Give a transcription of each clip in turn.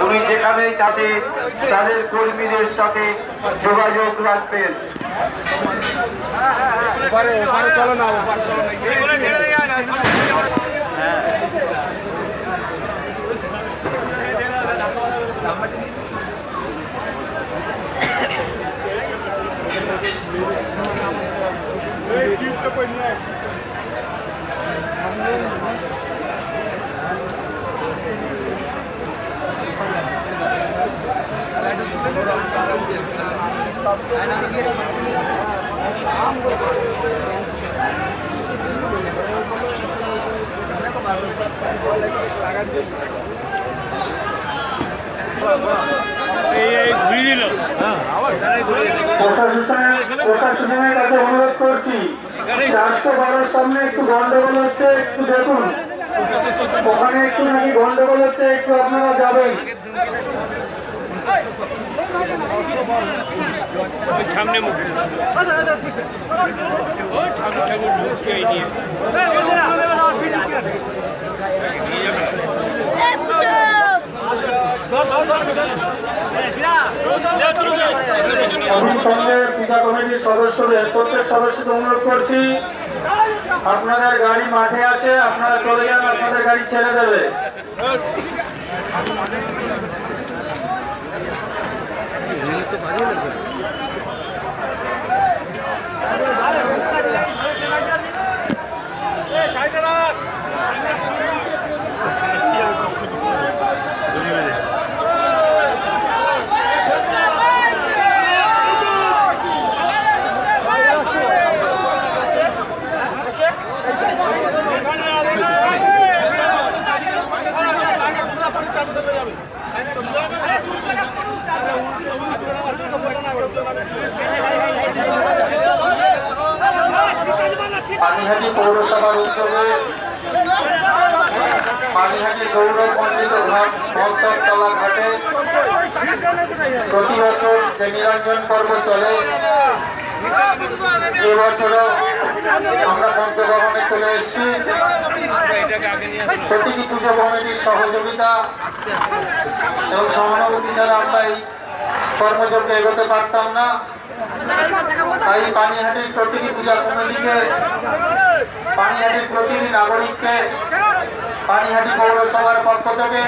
উনি যেখানেই তাদের কর্মীদের সাথে যোগাযোগ রাখবেন। চলো না প্রশাসনের কাছে অনুরোধ করছি, 412 সামনে একটু গন্ডগোল হচ্ছে, একটু দেখুন ওখানে একটু নাকি গন্ডগোল হচ্ছে, একটু আপনারা যাবেন। সামনে সঙ্গে পূজা কমিটির সদস্যদের প্রত্যেক সদস্যকে অনুরোধ করছি, আপনাদের গাড়ি মাঠে আছে, আপনারা চলে যান, আপনাদের গাড়ি ছেড়ে দেবে। পানিহাটি পৌরসভার উদ্যোগে পানিহাটি গৌরবমণ্ডিত ঘাট মহোৎসবতলা ঘাটে প্রতি বছর যে নিরঞ্জন পর্ব চলে, এবছরও আমরা পঞ্চভবনে চলে এসেছি। প্রতিটি পুজো কমিটির সহযোগিতা এবং সহানুভূতি ছাড়া আমরা এই কর্মযজ্ঞে এগোতে পারতাম না। তাই পানিহাটির প্রতিটি পূজা কমিটিকে, পানিহাটির প্রতিটি নাগরিককে পানিহাটি পৌরসভার পক্ষ থেকে,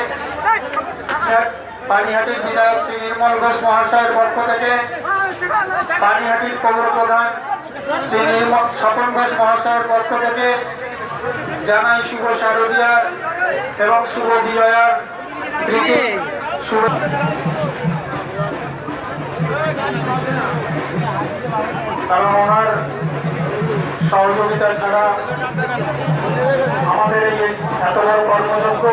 পানিহাটির বিধায়ক শ্রী নির্মল ঘোষ মহাশয়ের পক্ষ থেকে, পানিহাটির পৌর প্রধান শ্রী স্বপন ঘোষ মহাশয়ের পক্ষ থেকে জানাই শুভ শারদীয়ার এবং শুভ বিজয়ার শুভ। কারণ ওনার সহযোগিতা ছাড়া আমাদের এই এত বড় কর্মযজ্ঞ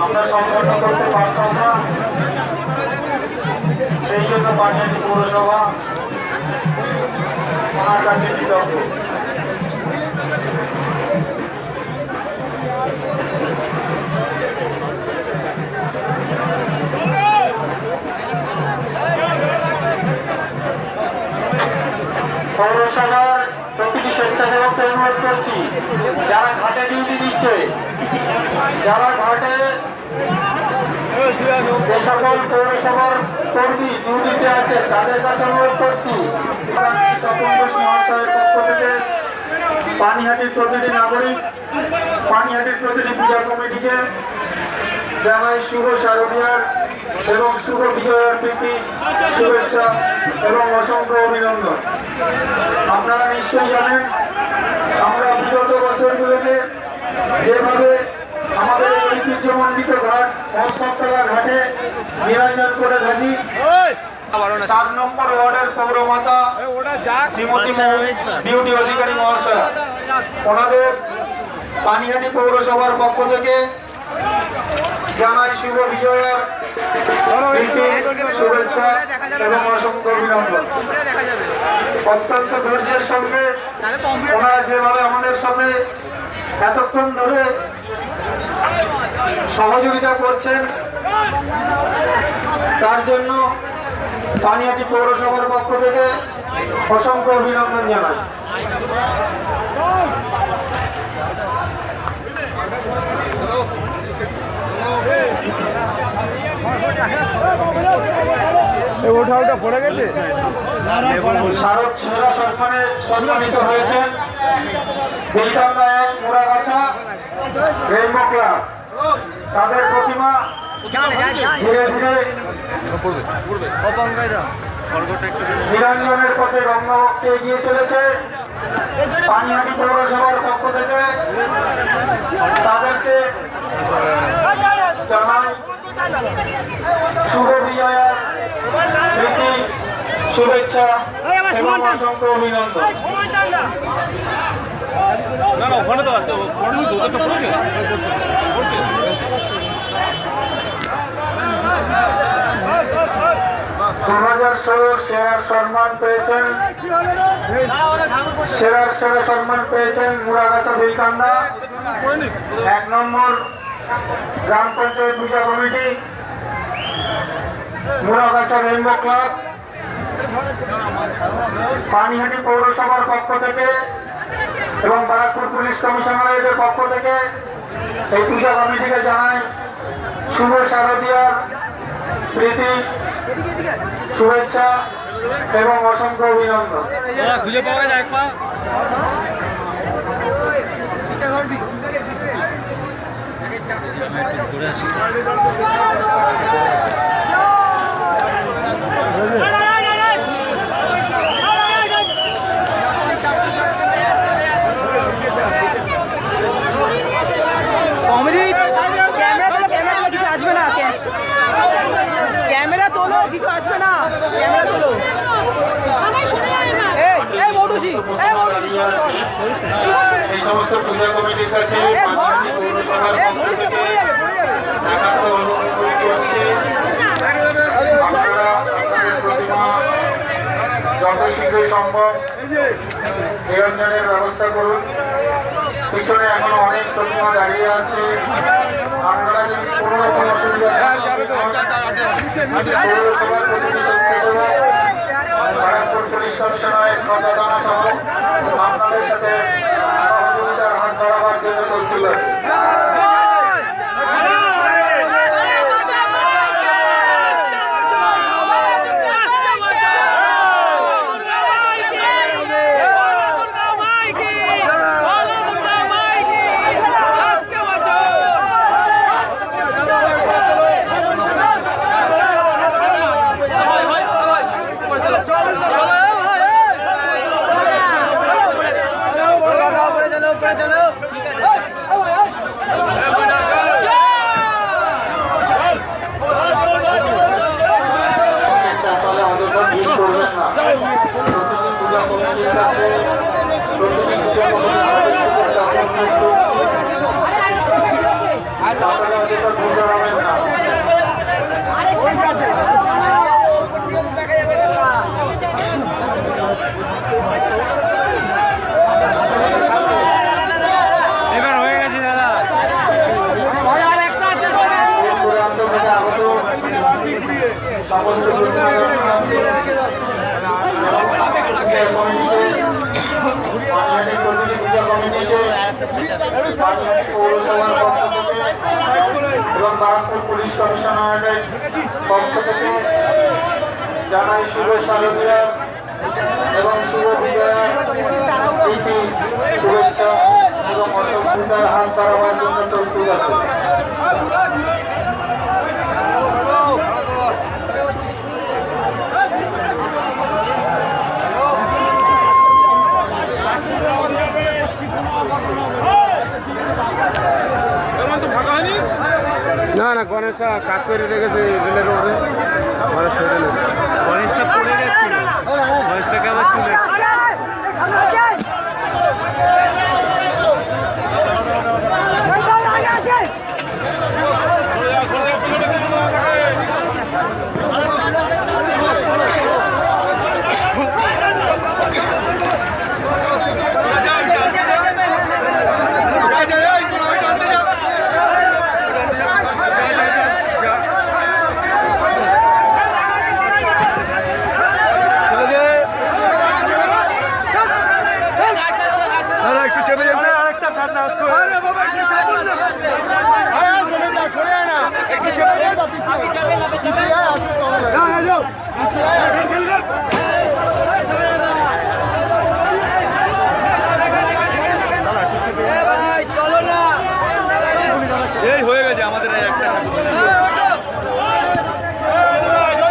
আমরা সম্পন্ন করতে পারতাম না। সেই জন্য পানিহাটি পৌরসভা ওনার কাছে কৃতজ্ঞ। পৌরসভার প্রতিটি স্বেচ্ছাসেবককে অনুরোধ করছি, যারা ঘাটে ডিউটি দিচ্ছে, যারা ঘাটে যে সকল পৌরসভার কর্মী ডিউটিতে আছে, তাদের কাছে অনুরোধ করছি, স্বপন ঘোষ মহাশয়ের পক্ষ থেকে পানিহাটির প্রতিটি নাগরিক, পানিহাটির প্রতিটি পূজা কমিটিকে জানাই শুভ শারদীয়ার এবং শুভ বিজয়ার প্রীতি শুভেচ্ছা এবং অসংখ্য অভিনন্দন। আপনারা নিশ্চয়ই জানেন আমরা বিগত বছরগুলোতে যেভাবে আমাদের ঐতিহ্যমণ্ডিত ঘাট মহোৎসবতলা ঘাটে নিরঞ্জন করে থাকি, 4 নম্বর ওয়ার্ডের পৌরমাতা শ্রীমতী বিউটি অধিকারী মহাশয়া ওনাদের পানিহাটি পৌরসভার পক্ষ থেকে জানাই শুভ বিজয়ার প্রীতি শুভেচ্ছা এবং অসংখ্য অভিনন্দন। অত্যন্ত ধৈর্যের সঙ্গে ওনারা যেভাবে আমাদের সাথে এতক্ষণ ধরে সহযোগিতা করছেন তার জন্য পানিহাটি পৌরসভার পক্ষ থেকে অসংখ্য অভিনন্দন জানাই। শারদ সেরা সম্মানে সম্মানিত হয়েছেন বেলডাঙ্গা 1 মুড়াগাছা রেইনবো ক্লাব। তাদের প্রতিমা ধীরে ধীরে নিরঞ্জনের পথে রঙ্গবক্ষে এগিয়ে চলেছে। পানিহাটি পৌরসভার পক্ষ থেকে তাদেরকে জানাই শুভ বিজয়ার প্রীতি শুভেচ্ছা এবং অসংখ্য অভিনন্দন। ওখানে তো আছে, সেরার সম্মান পেয়েছেন সেরা সম্মান পেয়েছেন মুড়াগাছা বেলকান্দা 1 নম্বর গ্রাম পঞ্চায়েত পূজা committee, Muragachha rainbow club. Panihati পৌরসভার পক্ষ থেকে এবং বারাকপুর পুলিশ কমিশনারেটের পক্ষ থেকে এই পূজা কমিটিকে জানাই শুভ শারদীয়ার প্রীতি শুভেচ্ছা এবং অসংখ্য অভিনন্দন। খুঁজে পাওয়া যায় ঘুরে আসি। ক্যামেরা তোলো, কিছু আসবে না, ক্যামেরা তোলো। সেই সমস্ত পূজা কমিটির কাছে আপনারা আপনাদের প্রতিমা যত শীঘ্রই সম্ভব নিরঞ্জনের ব্যবস্থা করুন। পিছনে এখনো অনেক প্রতিমা দাঁড়িয়ে আছে। আপনারা যদি কোনো রকম অসুবিধা পৌরসভার প্রতিনিধি বারাকপুর পুলিশ কমিশনারের খজাদানা সহ আপনাদের সাথে সহযোগিতার হাত বাড়াবার জন্য প্রস্তুত আছে। এবং বারাকপুর পুলিশ কমিশনারের পক্ষ থেকে জানাই শুভ শারদীয়ার এবং শুভ বিজয়ার প্রীতি শুভেচ্ছা এবং অসংখ্যার হাত বাড়াবার জন্য প্রস্তুত আছে। না না গণেশটা কাজ করে রেখেছে রেলের মধ্যে গণেশ সরে নেই। গণেশটা পড়ে গেছিল, গণেশটাকে আবার তুলেছে। একটু চেপে যাবে, আরেকটা সরে যায় না, একটু চেপে যায়